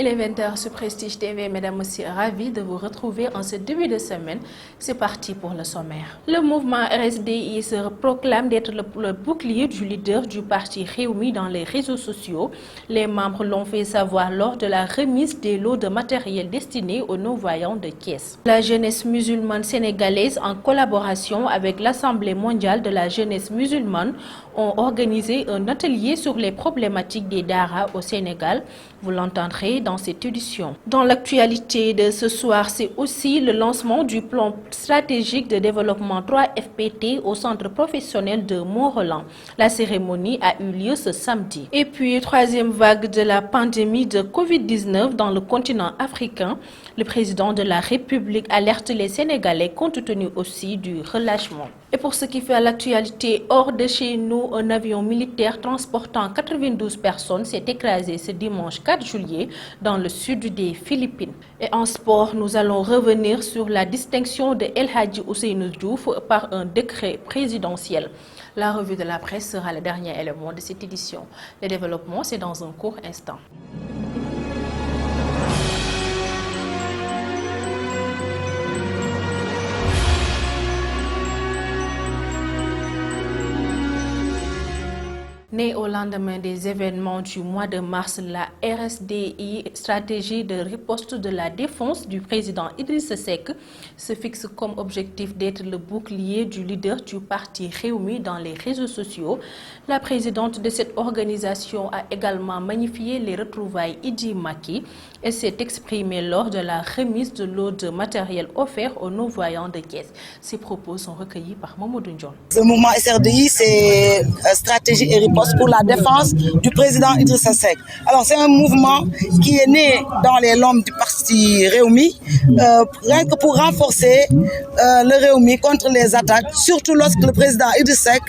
est 20h sur Prestige TV. Mesdames, Messieurs, ravi de vous retrouver en ce début de semaine. C'est parti pour le sommaire. Le mouvement RSDI se proclame d'être le bouclier du leader du parti Rewmi dans les réseaux sociaux. Les membres l'ont fait savoir lors de la remise des lots de matériel destinés aux non-voyants de Thiès. La jeunesse musulmane sénégalaise, en collaboration avec l'Assemblée mondiale de la jeunesse musulmane, ont organisé un atelier sur les problématiques des Daara au Sénégal. Vous l'entendrez dans cette édition. Dans l'actualité de ce soir, c'est aussi le lancement du plan stratégique de développement 3FPT au centre professionnel de Mont-Roland. La cérémonie a eu lieu ce samedi. Et puis, troisième vague de la pandémie de Covid-19 dans le continent africain. Le président de la République alerte les Sénégalais compte tenu aussi du relâchement. Et pour ce qui fait à l'actualité, hors de chez nous, un avion militaire transportant 92 personnes s'est écrasé ce dimanche 4 juillet dans le sud des Philippines. Et en sport, nous allons revenir sur la distinction de El Hadji Ousseynou Diouf par un décret présidentiel. La revue de la presse sera le dernier élément de cette édition. Le développement, c'est dans un court instant. Né au lendemain des événements du mois de mars, la RSDI, stratégie de riposte de la défense du président Idrissa Seck, se fixe comme objectif d'être le bouclier du leader du parti Rewmi dans les réseaux sociaux. La présidente de cette organisation a également magnifié les retrouvailles Idi Maki et s'est exprimée lors de la remise de lots de matériel offert aux non-voyants de Thiès. Ces propos sont recueillis par Mamadou Ndion. Le mouvement SRDI, c'est stratégie et riposte pour la défense du président Idrissa Seck. Alors c'est un mouvement qui est né dans les lombes du parti Rewmi, rien que pour renforcer le Rewmi contre les attaques, surtout lorsque le président Idrissa Seck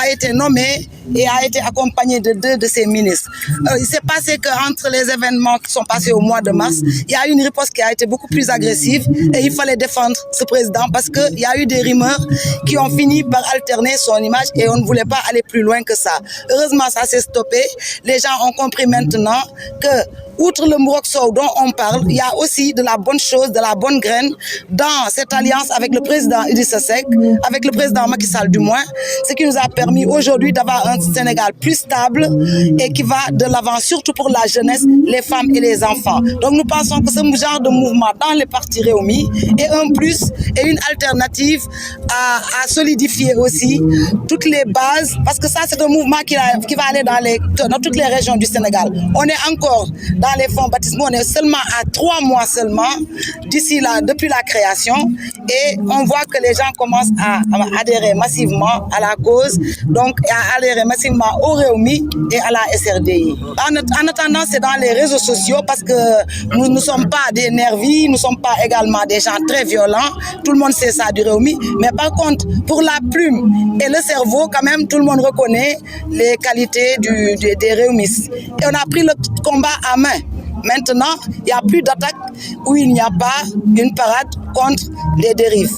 a été nommé et a été accompagné de 2 de ses ministres. Il s'est passé qu'entre les événements qui sont passés au mois de mars, il y a eu une riposte qui a été beaucoup plus agressive et il fallait défendre ce président parce qu'il y a eu des rumeurs qui ont fini par alterner son image et on ne voulait pas aller plus loin que ça. Heureusement, ça s'est stoppé. Les gens ont compris maintenant que, outre le Mburok-Sow dont on parle, il y a aussi de la bonne chose, de la bonne graine dans cette alliance avec le président Idrissa Seck, avec le président Macky Sall du moins, ce qui nous a permis aujourd'hui d'avoir un Sénégal plus stable et qui va de l'avant, surtout pour la jeunesse, les femmes et les enfants. Donc nous pensons que ce genre de mouvement dans les partis Rewmi est un plus et une alternative à solidifier aussi toutes les bases, parce que ça c'est un mouvement qui va aller dans toutes les régions du Sénégal. On est encore dans les fonds baptismaux, on est seulement à 3 mois seulement d'ici là, depuis la création, et on voit que les gens commencent à adhérer massivement à la cause, donc à adhérer massivement au Rewmi et à la SRDI. En attendant, c'est dans les réseaux sociaux parce que nous ne sommes pas des nervis, nous ne sommes pas également des gens très violents, tout le monde sait ça du Rewmi, mais par contre, pour la plume et le cerveau, quand même, tout le monde reconnaît les qualités des Rewmistes. Et on a pris le combat à main. Maintenant, il n'y a plus d'attaque où il n'y a pas une parade contre les dérives.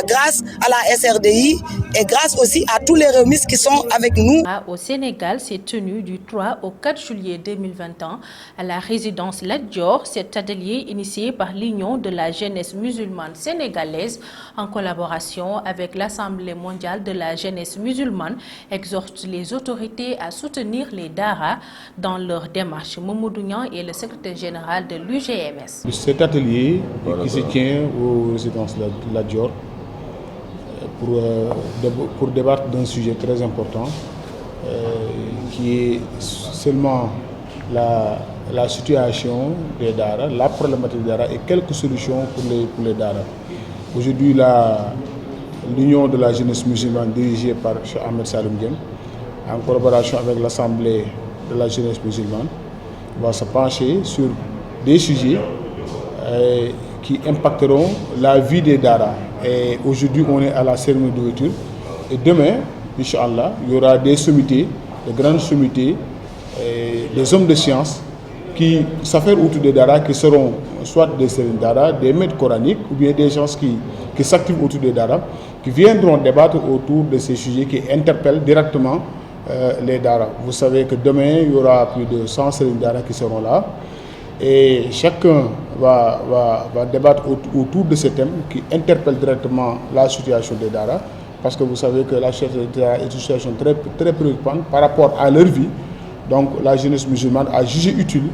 Grâce à la SRDI et grâce aussi à tous les Rewmistes qui sont avec nous. Au Sénégal, s'est tenu du 3 au 4 juillet 2021 à la résidence Lat Dior. Cet atelier initié par l'Union de la jeunesse musulmane sénégalaise en collaboration avec l'Assemblée mondiale de la jeunesse musulmane exhorte les autorités à soutenir les Daara dans leur démarche. Mamadou Niang est le secrétaire général de l'UGMS. Cet atelier qui se tient aux résidences Lat Dior pour débattre d'un sujet très important qui est seulement la situation des Daara, la problématique des Daara et quelques solutions pour les Daara. Aujourd'hui, l'Union de la jeunesse musulmane dirigée par Cheikh Ahmed Saloum Dieng, en collaboration avec l'Assemblée de la jeunesse musulmane, va se pencher sur des sujets qui impacteront la vie des Daara. Et aujourd'hui, on est à la cérémonie d'ouverture. Et demain, Inch'Allah, il y aura des sommités, des grandes sommités, des hommes de science qui s'affairent autour des Daara, qui seront soit des sérines Daara, des maîtres coraniques, ou bien des gens qui s'activent autour des Daara, qui viendront débattre autour de ces sujets qui interpellent directement les Daara. Vous savez que demain, il y aura plus de 100 sérines Daara qui seront là. Et chacun va débattre autour de ces thèmes qui interpellent directement la situation des Dara, parce que vous savez que la situation des Dara est une situation très, très préoccupante par rapport à leur vie. Donc la jeunesse musulmane a jugé utile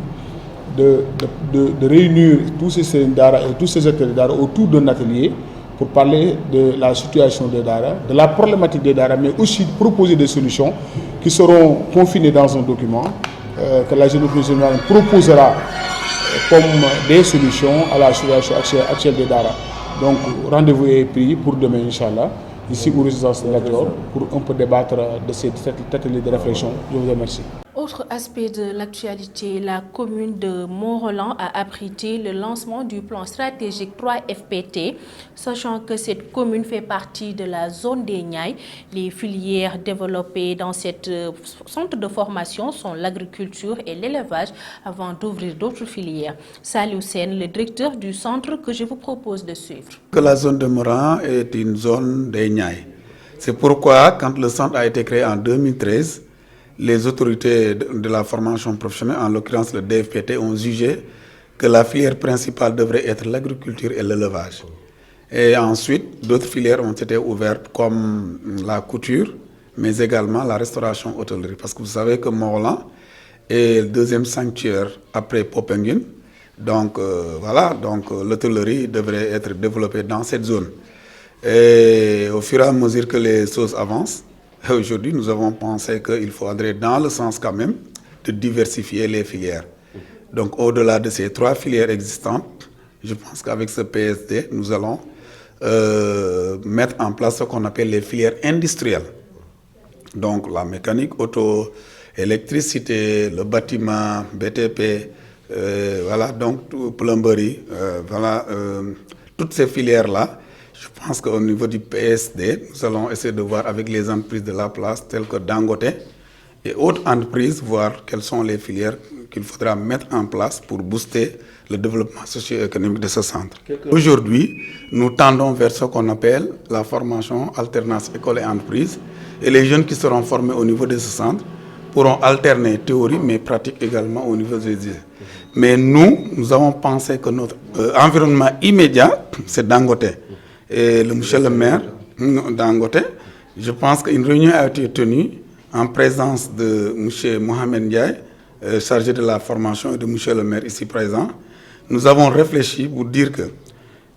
de réunir tous ces Dara et tous ces acteurs des Dara autour d'un atelier pour parler de la situation des Dara, de la problématique des Dara, mais aussi de proposer des solutions qui seront confinées dans un document que la jeunesse musulmane proposera comme des solutions à la situation actuelle des Dara. Donc rendez-vous est pris pour demain, Inch'Allah, ici au résidence de Lat Dior, pour un peu débattre de cet atelier de réflexion. Je vous remercie. Autre aspect de l'actualité, la commune de Mont-Roland a abrité le lancement du plan stratégique 3FPT, sachant que cette commune fait partie de la zone des Niayes. Les filières développées dans cette centre de formation sont l'agriculture et l'élevage, avant d'ouvrir d'autres filières. Salou Sen, le directeur du centre que je vous propose de suivre. Que la zone de Moran est une zone des Niayes. C'est pourquoi, quand le centre a été créé en 2013, les autorités de la formation professionnelle, en l'occurrence le DFPT, ont jugé que la filière principale devrait être l'agriculture et l'élevage. Et ensuite, d'autres filières ont été ouvertes comme la couture, mais également la restauration hôtellerie. Parce que vous savez que Mont-Roland est le deuxième sanctuaire après Popenguine. Donc donc l'hôtellerie devrait être développée dans cette zone. Et au fur et à mesure que les choses avancent, aujourd'hui, nous avons pensé qu'il faudrait, dans le sens quand même, de diversifier les filières. Donc, au-delà de ces 3 filières existantes, je pense qu'avec ce PSD, nous allons mettre en place ce qu'on appelle les filières industrielles. Donc, la mécanique auto, électricité, le bâtiment, BTP, donc plomberie, toutes ces filières-là. Je pense qu'au niveau du PSD, nous allons essayer de voir avec les entreprises de la place, telles que Dangote et autres entreprises, voir quelles sont les filières qu'il faudra mettre en place pour booster le développement socio-économique de ce centre. Aujourd'hui, nous tendons vers ce qu'on appelle la formation alternance école et entreprise. Et les jeunes qui seront formés au niveau de ce centre pourront alterner théorie, mais pratique également au niveau des études. Mais nous avons pensé que notre environnement immédiat, c'est Dangote. Et le monsieur le maire Dangote, je pense qu'une réunion a été tenue en présence de monsieur Mohamed Ndiaye, chargé de la formation, et de monsieur le maire ici présent. Nous avons réfléchi pour dire que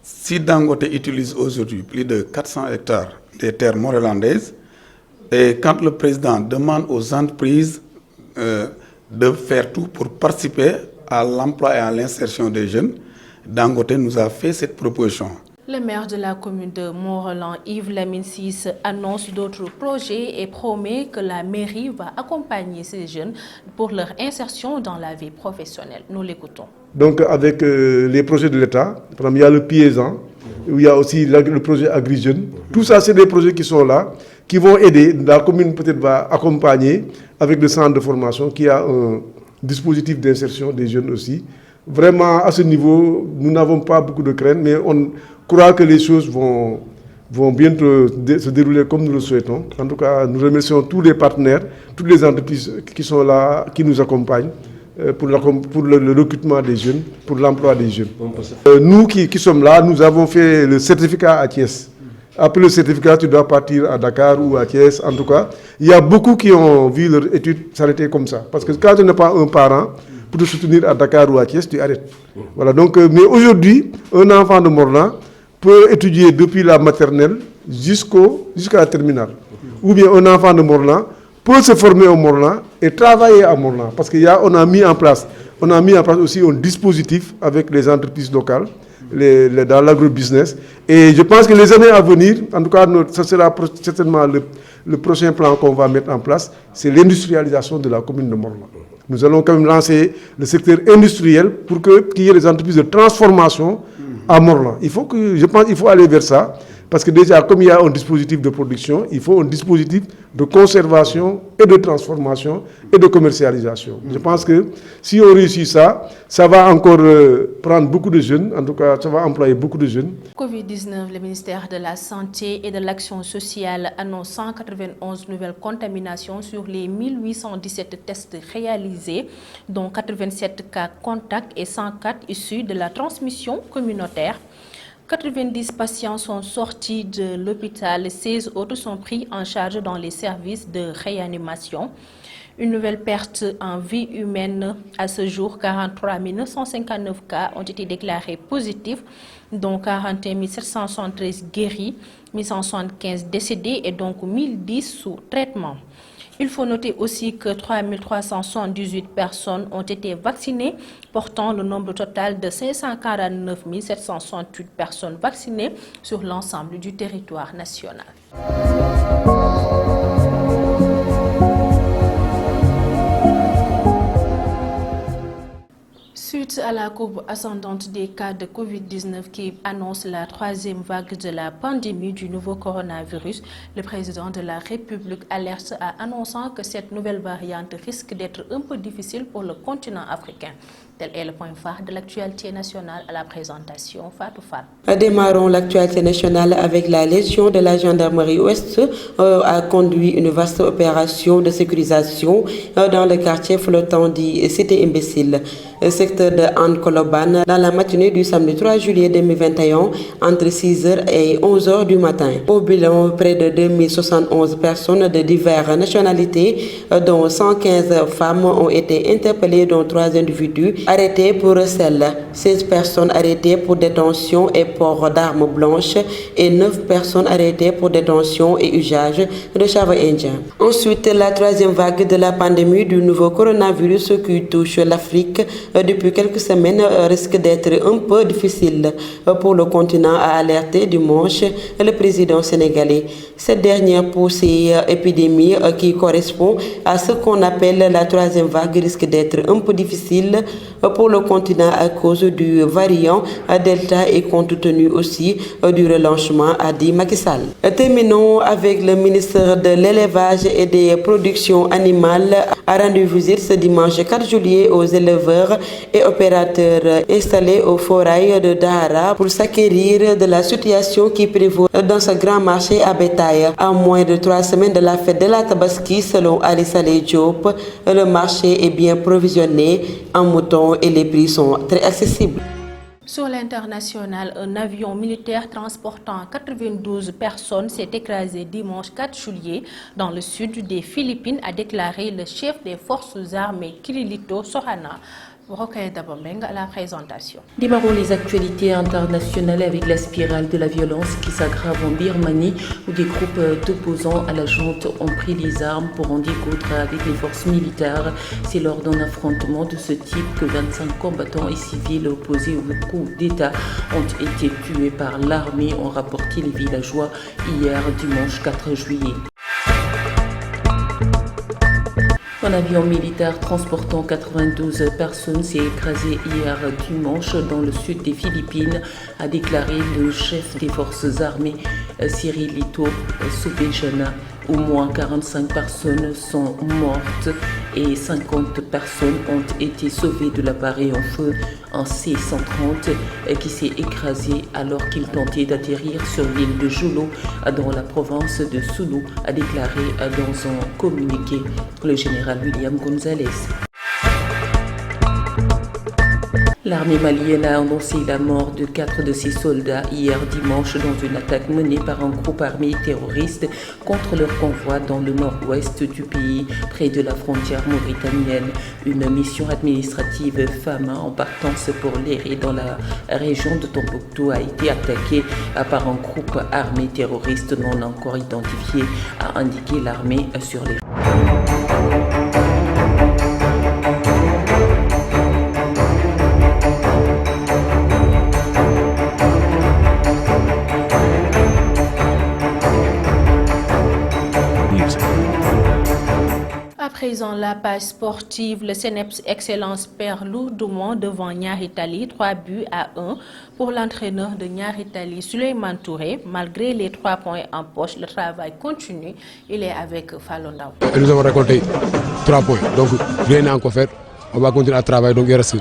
si Dangote utilise aujourd'hui plus de 400 hectares des terres montrélandaises, et quand le président demande aux entreprises de faire tout pour participer à l'emploi et à l'insertion des jeunes, Dangote nous a fait cette proposition. Le maire de la commune de Mont-Roland, Yves Lamine Ciss, annonce d'autres projets et promet que la mairie va accompagner ces jeunes pour leur insertion dans la vie professionnelle. Nous l'écoutons. Donc avec les projets de l'État, par exemple, il y a le Paysan, il y a aussi le projet Agri-Jeunes. Tout ça, c'est des projets qui sont là, qui vont aider. La commune peut-être va accompagner avec le centre de formation qui a un dispositif d'insertion des jeunes aussi. Vraiment, à ce niveau, nous n'avons pas beaucoup de crainte, mais on croit que les choses vont bientôt se dérouler comme nous le souhaitons. En tout cas, nous remercions tous les partenaires, toutes les entreprises qui sont là, qui nous accompagnent pour le recrutement des jeunes, pour l'emploi des jeunes. Nous qui sommes là, nous avons fait le certificat à Thiès. Après le certificat, tu dois partir à Dakar ou à Thiès. En tout cas, il y a beaucoup qui ont vu leur étude s'arrêter comme ça. Parce que quand tu n'es pas un parent, pour te soutenir à Dakar ou à Thiès, tu arrêtes. Voilà, donc, mais aujourd'hui, un enfant de Mont-Roland peut étudier depuis la maternelle jusqu'à la terminale. Ou bien un enfant de Mont-Roland peut se former au Mont-Roland et travailler à Mont-Roland. Parce qu'on a mis en place aussi un dispositif avec les entreprises locales dans l'agrobusiness. Et je pense que les années à venir, en tout cas, ce sera certainement le prochain plan qu'on va mettre en place, c'est l'industrialisation de la commune de Mont-Roland. Nous allons quand même lancer le secteur industriel pour qu'il y ait des entreprises de transformation à Mont-Roland. Je pense qu'il faut aller vers ça, parce que déjà, comme il y a un dispositif de production, il faut un dispositif de conservation et de transformation et de commercialisation. Je pense que si on réussit ça, ça va encore prendre beaucoup de jeunes, en tout cas ça va employer beaucoup de jeunes. Covid-19, le ministère de la Santé et de l'Action sociale annonce 191 nouvelles contaminations sur les 1817 tests réalisés, dont 87 cas contacts et 104 issus de la transmission communautaire. 90 patients sont sortis de l'hôpital, 16 autres sont pris en charge dans les services de réanimation. Une nouvelle perte en vie humaine. À ce jour, 43 959 cas ont été déclarés positifs, dont 41 773 guéris, 1175 décédés et donc 1010 sous traitement. Il faut noter aussi que 3 378 personnes ont été vaccinées, portant le nombre total de 549 768 personnes vaccinées sur l'ensemble du territoire national. Suite à la courbe ascendante des cas de Covid-19 qui annonce la troisième vague de la pandémie du nouveau coronavirus, le président de la République alerte en annonçant que cette nouvelle variante risque d'être un peu difficile pour le continent africain. Tel est le point phare de l'actualité nationale à la présentation. Fatou Fall. Démarrons l'actualité nationale avec la Légion de la gendarmerie ouest a conduit une vaste opération de sécurisation dans le quartier flottant dit Cité Imbécile, secteur de Anne-Koloban, dans la matinée du samedi 3 juillet 2021 entre 6h et 11h du matin. Au bilan, près de 2071 personnes de diverses nationalités, dont 115 femmes, ont été interpellées, dont 3 individus arrêtés pour recel, 16 personnes arrêtées pour détention et port d'armes blanches et 9 personnes arrêtées pour détention et usage de chèvres indiens. Ensuite, la troisième vague de la pandémie du nouveau coronavirus qui touche l'Afrique depuis quelques semaines risque d'être un peu difficile pour le continent, a alerté dimanche le président sénégalais. Cette dernière poussée épidémie qui correspond à ce qu'on appelle la troisième vague risque d'être un peu difficile pour le continent à cause du variant Delta et compte tenu aussi du relâchement, a dit Macky Sall. Terminons avec le ministre de l'élevage et des productions animales a rendu visite ce dimanche 4 juillet aux éleveurs et opérateurs installés au forail de Dahara pour s'acquérir de la situation qui prévaut dans ce grand marché à bétail. À moins de 3 semaines de la fête de la Tabaski, selon Ali Saleh Diop, le marché est bien provisionné en moutons et les prix sont très accessibles. Sur l'international, un avion militaire transportant 92 personnes s'est écrasé dimanche 4 juillet dans le sud des Philippines, a déclaré le chef des forces armées Kirilito Sohana. À la présentation. Démarrons les actualités internationales avec la spirale de la violence qui s'aggrave en Birmanie, où des groupes d'opposants à la junte ont pris les armes pour en découdre avec les forces militaires. C'est lors d'un affrontement de ce type que 25 combattants et civils opposés au coup d'État ont été tués par l'armée, ont rapporté les villageois hier dimanche 4 juillet. Un avion militaire transportant 92 personnes s'est écrasé hier dimanche dans le sud des Philippines, a déclaré le chef des forces armées Cirilito Sobejana. Au moins 45 personnes sont mortes et 50 personnes ont été sauvées de l'appareil en feu, un C-130 qui s'est écrasé alors qu'il tentait d'atterrir sur l'île de Jolo dans la province de Sulu, a déclaré dans un communiqué le général William Gonzalez. L'armée malienne a annoncé la mort de 4 de ses soldats hier dimanche dans une attaque menée par un groupe armé terroriste contre leur convoi dans le nord-ouest du pays, près de la frontière mauritanienne. Une mission administrative FAMA en partance pour l'Éré dans la région de Tombouctou a été attaquée par un groupe armé terroriste non encore identifié, a indiqué l'armée sur les... Finalisant la page sportive, le CNEPS Excellence perd lourdement devant Niary Tally, 3 buts à 1 pour l'entraîneur de Niary Tally, Souleymane Touré. Malgré les 3 points en poche, le travail continue. Il est avec Fallou Ndaw. Nous avons récolté 3 points, donc rien à encore faire. On va continuer à travailler, donc il reste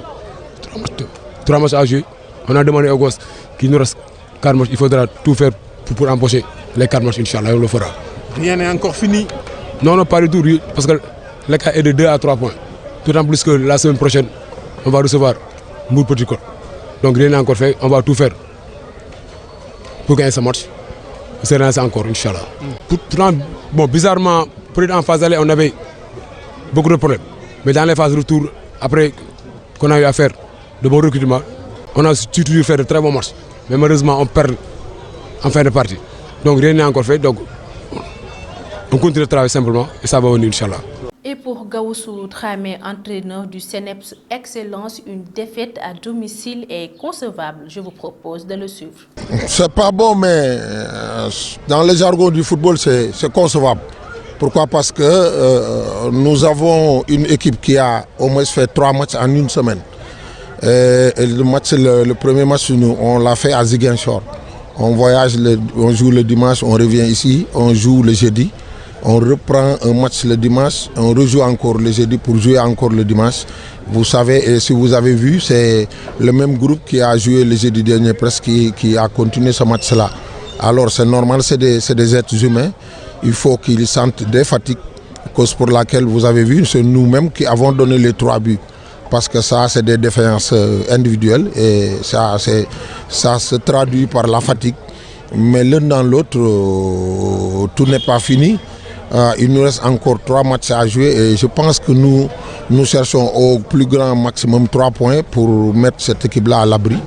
3 matchs à jouer. On a demandé aux gosses qu'il nous reste 4 matchs. Il faudra tout faire pour empocher les 4 matchs, Inch'Allah, on le fera. Rien n'est encore fini. Non, pas du tout, parce que l'écart est de 2 à 3 points. D'autant plus que la semaine prochaine, on va recevoir Mbour Petit Côte. Donc rien n'est encore fait, on va tout faire pour gagner ce match. C'est rien encore, Inch'Allah. Bon, bizarrement, en phase d'aller, on avait beaucoup de problèmes. Mais dans les phases de retour, après qu'on a eu à faire de bons recrutements, on a su toujours faire de très bons matchs. Mais malheureusement, on perd en fin de partie. Donc rien n'est encore fait. Donc on continue de travailler simplement et ça va venir, Inch'Allah. Et pour Gawussou Dramé, entraîneur du CNEPS Excellence, une défaite à domicile est concevable. Je vous propose de le suivre. C'est pas bon, mais dans les jargons du football, c'est concevable. Pourquoi? Parce que nous avons une équipe qui a au moins fait 3 matchs en une semaine. Et le premier match, on l'a fait à Ziguinchor. On voyage, on joue le dimanche, on revient ici, on joue le jeudi. On reprend un match le dimanche, on rejoue encore le jeudi pour jouer encore le dimanche. Vous savez, et si vous avez vu, c'est le même groupe qui a joué le jeudi dernier presque qui a continué ce match-là. Alors c'est normal, c'est des êtres humains. Il faut qu'ils sentent des fatigues, cause pour laquelle vous avez vu, c'est nous-mêmes qui avons donné les 3 buts. Parce que ça, c'est des défaillances individuelles et ça se traduit par la fatigue. Mais l'un dans l'autre, tout n'est pas fini. Il nous reste encore 3 matchs à jouer et je pense que nous cherchons au plus grand maximum 3 points pour mettre cette équipe-là à l'abri.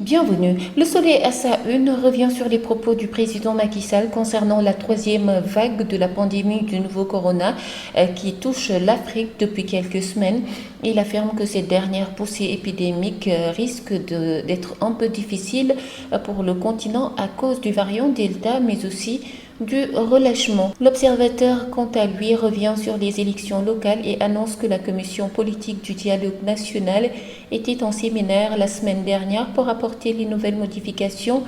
Bienvenue. Le Soleil à sa une revient sur les propos du président Macky Sall concernant la 3e vague de la pandémie du nouveau corona qui touche l'Afrique depuis quelques semaines. Il affirme que cette dernière poussée épidémique risque d'être un peu difficile pour le continent à cause du variant Delta, mais aussi du relâchement. L'observateur, quant à lui, revient sur les élections locales et annonce que la commission politique du dialogue national était en séminaire la semaine dernière pour apporter les nouvelles modifications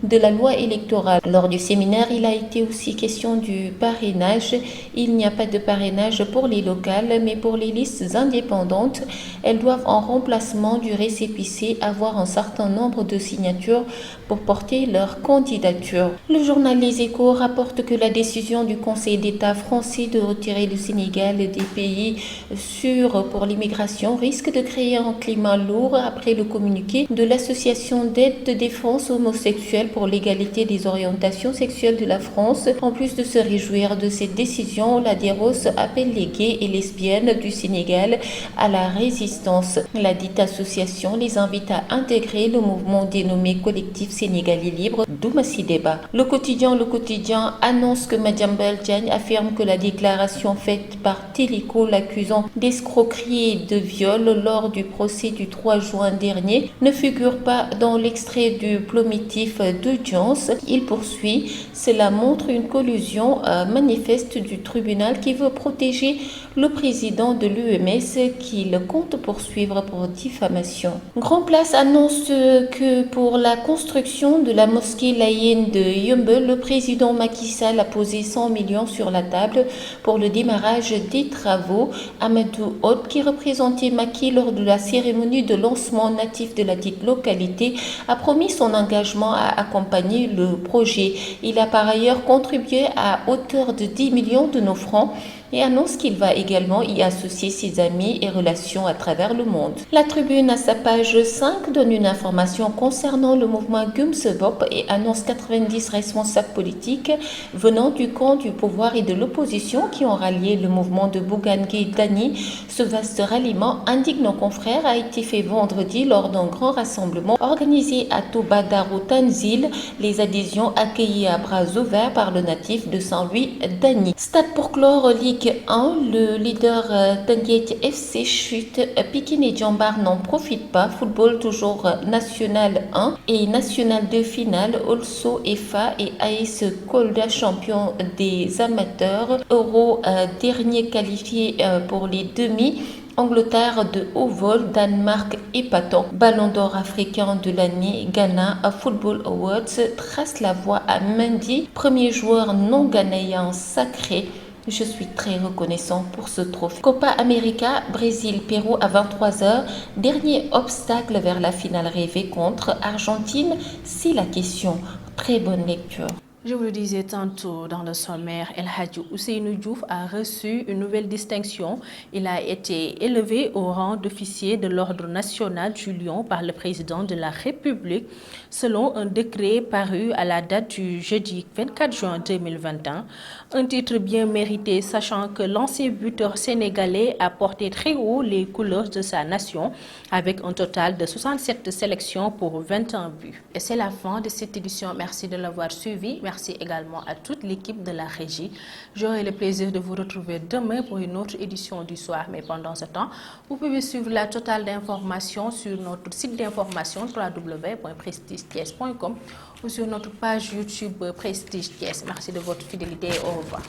de la loi électorale. Lors du séminaire, il a été aussi question du parrainage. Il n'y a pas de parrainage pour les locales, mais pour les listes indépendantes, elles doivent en remplacement du récépissé avoir un certain nombre de signatures pour porter leur candidature. Le journal Les Échos rapporte que la décision du Conseil d'État français de retirer le Sénégal des pays sûrs pour l'immigration risque de créer un climat lourd après le communiqué de l'Association d'aide de défense homosexuelle pour l'égalité des orientations sexuelles de la France. En plus de se réjouir de cette décision, la DEROS appelle les gays et lesbiennes du Sénégal à la résistance. La dite association les invite à intégrer le mouvement dénommé Collectif Sénégalais Libre, Doumassi Débat. Le quotidien annonce que Madiambal Diagne affirme que la déclaration faite par Téléco l'accusant d'escroquerie et de viol lors du procès du 3 juin dernier ne figure pas dans l'extrait du plomitif d'audience. Il poursuit: cela montre une collusion manifeste du tribunal qui veut protéger le président de l'UMS qu'il compte poursuivre pour diffamation. Grand Place annonce que pour la construction de la mosquée laïenne de Yeumbeul, le président Macky Sall a posé 100 millions sur la table pour le démarrage des travaux. Amadou Hott, qui représentait Macky lors de la cérémonie de lancement natif de la dite localité, a promis son engagement à accompagner le projet. Il a par ailleurs contribué à hauteur de 10 millions de nos francs et annonce qu'il va également y associer ses amis et relations à travers le monde. La Tribune, à sa page 5, donne une information concernant le mouvement Gumsebop et annonce 90 responsables politiques venant du camp du pouvoir et de l'opposition qui ont rallié le mouvement de Bougane Gueye Dany. Ce vaste ralliement, indique nos confrères, a été fait vendredi lors d'un grand rassemblement organisé à Touba Darou Tanzil. Les adhésions accueillies à bras ouverts par le natif de Saint-Louis Dany. Stade pour clore, Ligue 1, le leader Teungueth FC chute. Pikine et Diambar n'en profitent pas. Football toujours National 1 et National 2 finale. Also FA et AS Kolda champion des amateurs. Euro dernier qualifié pour les demi. Angleterre de haut vol, Danemark épatant. Ballon d'or africain de l'année, Ghana Football Awards trace la voie à Mendy, premier joueur non ghanéen sacré. Je suis très reconnaissant pour ce trophée. Copa América, Brésil-Pérou à 23h. Dernier obstacle vers la finale rêvée contre Argentine, c'est la question. Très bonne lecture. Je vous le disais tantôt dans le sommaire, El Hadji Ousseynou Diouf a reçu une nouvelle distinction. Il a été élevé au rang d'officier de l'Ordre national du Lion par le président de la République, selon un décret paru à la date du jeudi 24 juin 2021. Un titre bien mérité, sachant que l'ancien buteur sénégalais a porté très haut les couleurs de sa nation, avec un total de 67 sélections pour 21 buts. Et c'est la fin de cette édition. Merci de l'avoir suivi. Merci également à toute l'équipe de la régie. J'aurai le plaisir de vous retrouver demain pour une autre édition du soir. Mais pendant ce temps, vous pouvez suivre la totale d'informations sur notre site d'information www.prestigethies.com ou sur notre page YouTube Prestige Thiès. Merci de votre fidélité et au revoir.